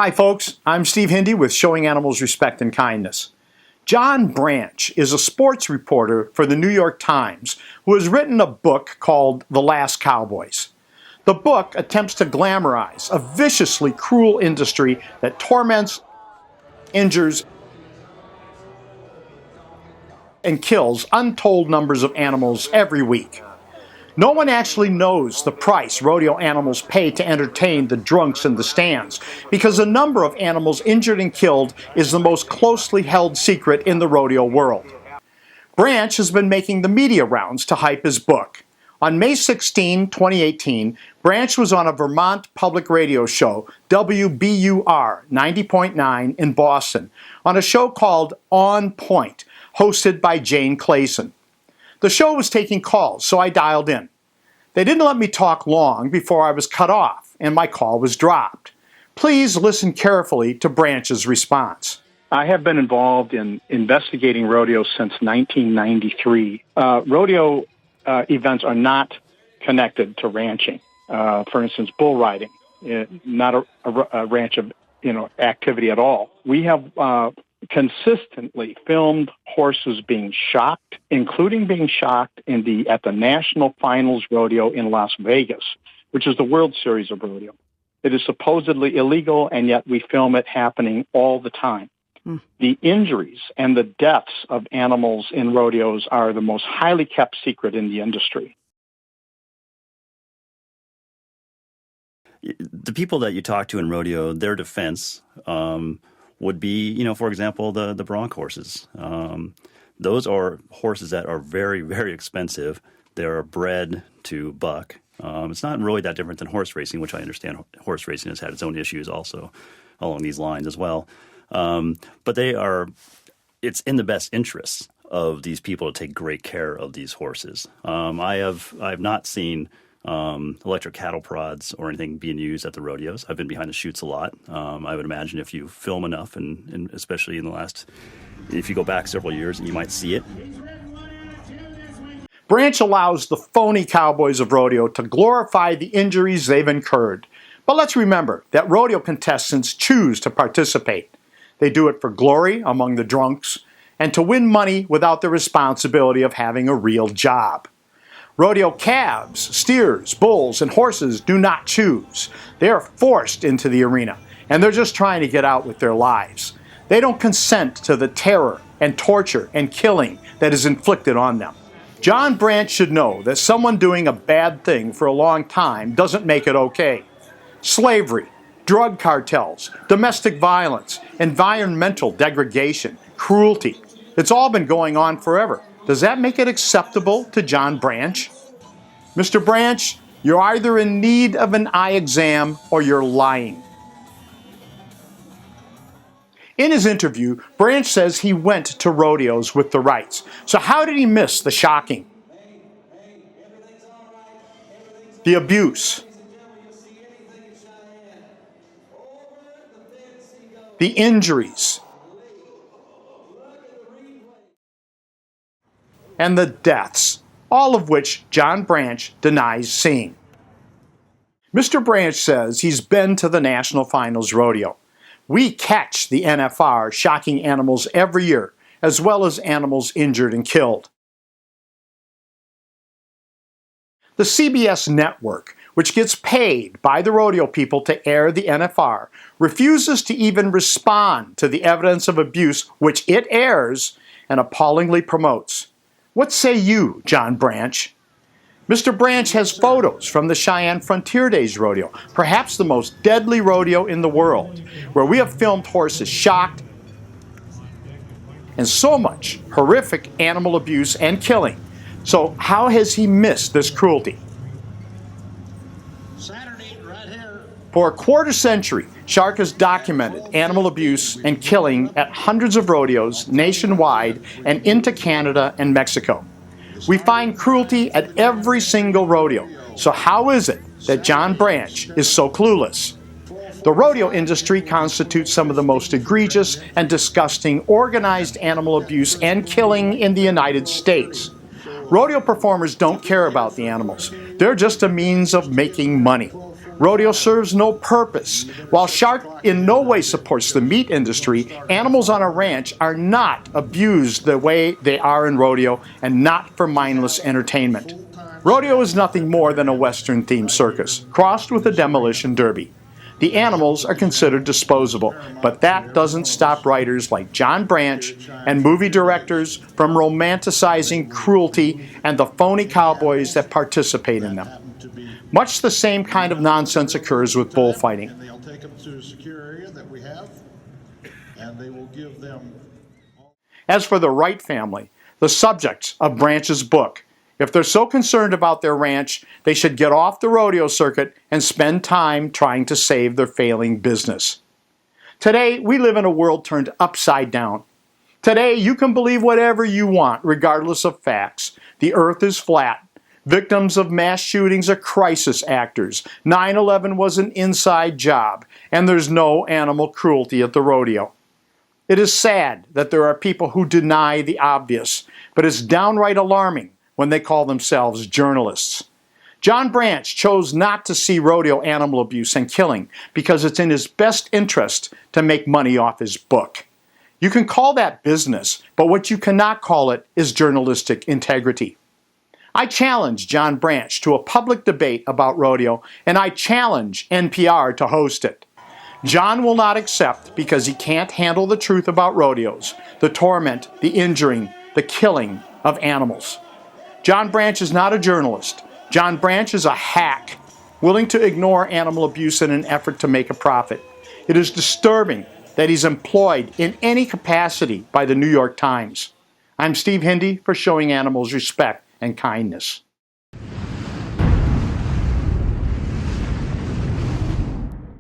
Hi folks, I'm Steve Hindy with Showing Animals Respect and Kindness. John Branch is a sports reporter for the New York Times who has written a book called The Last Cowboys. The book attempts to glamorize a viciously cruel industry that torments, injures, and kills untold numbers of animals every week. No one actually knows the price rodeo animals pay to entertain the drunks in the stands, because the number of animals injured and killed is the most closely held secret in the rodeo world. Branch has been making the media rounds to hype his book. On May 16, 2018, Branch was on a Vermont public radio show, WBUR 90.9 in Boston, on a show called On Point, hosted by Jane Clayson. The show was taking calls, so I dialed in. They didn't let me talk long before I was cut off, and my call was dropped. Please listen carefully to Branch's response. I have been involved in investigating rodeos since 1993. Rodeo events are not connected to ranching. For instance, bull riding, not a ranch of activity at all. We have consistently filmed horses being shocked, including being shocked at the National Finals Rodeo in Las Vegas, which is the World Series of rodeo. It is supposedly illegal, and yet we film it happening all the time. The injuries and the deaths of animals in rodeos are the most highly kept secret in the industry. The people that you talk to in rodeo, their defense would be, for example, the bronc horses. Those are horses that are very, very expensive. They're bred to buck. It's not really that different than horse racing, which I understand horse racing has had its own issues also along these lines as well. But it's in the best interests of these people to take great care of these horses. I have not seen electric cattle prods or anything being used at the rodeos. I've been behind the chutes a lot. I would imagine if you film enough, and especially if you go back several years, you might see it. Branch allows the phony cowboys of rodeo to glorify the injuries they've incurred. But let's remember that rodeo contestants choose to participate. They do it for glory among the drunks and to win money without the responsibility of having a real job. Rodeo calves, steers, bulls, and horses do not choose. They are forced into the arena, and they're just trying to get out with their lives. They don't consent to the terror and torture and killing that is inflicted on them. John Branch should know that someone doing a bad thing for a long time doesn't make it okay. Slavery, drug cartels, domestic violence, environmental degradation, cruelty. It's all been going on forever. Does that make it acceptable to John Branch? Mr. Branch, you're either in need of an eye exam or you're lying. In his interview, Branch says he went to rodeos with the rights. So how did he miss the shocking, the abuse, the injuries, and the deaths, all of which John Branch denies seeing? Mr. Branch says he's been to the National Finals Rodeo. We catch the NFR shocking animals every year, as well as animals injured and killed. The CBS network, which gets paid by the rodeo people to air the NFR, refuses to even respond to the evidence of abuse which it airs and appallingly promotes. What say you, John Branch? Mr. Branch has photos from the Cheyenne Frontier Days Rodeo, perhaps the most deadly rodeo in the world, where we have filmed horses shocked and so much horrific animal abuse and killing. So how has he missed this cruelty? For a quarter century, Shark has documented animal abuse and killing at hundreds of rodeos nationwide and into Canada and Mexico. We find cruelty at every single rodeo. So how is it that John Branch is so clueless? The rodeo industry constitutes some of the most egregious and disgusting organized animal abuse and killing in the United States. Rodeo performers don't care about the animals. They're just a means of making money. Rodeo serves no purpose. While Shark in no way supports the meat industry, animals on a ranch are not abused the way they are in rodeo and not for mindless entertainment. Rodeo is nothing more than a Western-themed circus, crossed with a demolition derby. The animals are considered disposable, but that doesn't stop writers like John Branch and movie directors from romanticizing cruelty and the phony cowboys that participate in them. Much the same kind of nonsense occurs with bullfighting. As for the Wright family, the subjects of Branch's book, if they're so concerned about their ranch, they should get off the rodeo circuit and spend time trying to save their failing business. Today, we live in a world turned upside down. Today, you can believe whatever you want, regardless of facts. The earth is flat. Victims of mass shootings are crisis actors. 9/11 was an inside job, and there's no animal cruelty at the rodeo. It is sad that there are people who deny the obvious, but it's downright alarming when they call themselves journalists. John Branch chose not to see rodeo animal abuse and killing because it's in his best interest to make money off his book. You can call that business, but what you cannot call it is journalistic integrity. I challenge John Branch to a public debate about rodeo, and I challenge NPR to host it. John will not accept because he can't handle the truth about rodeos, the torment, the injuring, the killing of animals. John Branch is not a journalist. John Branch is a hack, willing to ignore animal abuse in an effort to make a profit. It is disturbing that he's employed in any capacity by the New York Times. I'm Steve Hindy for Showing Animals Respect and Kindness.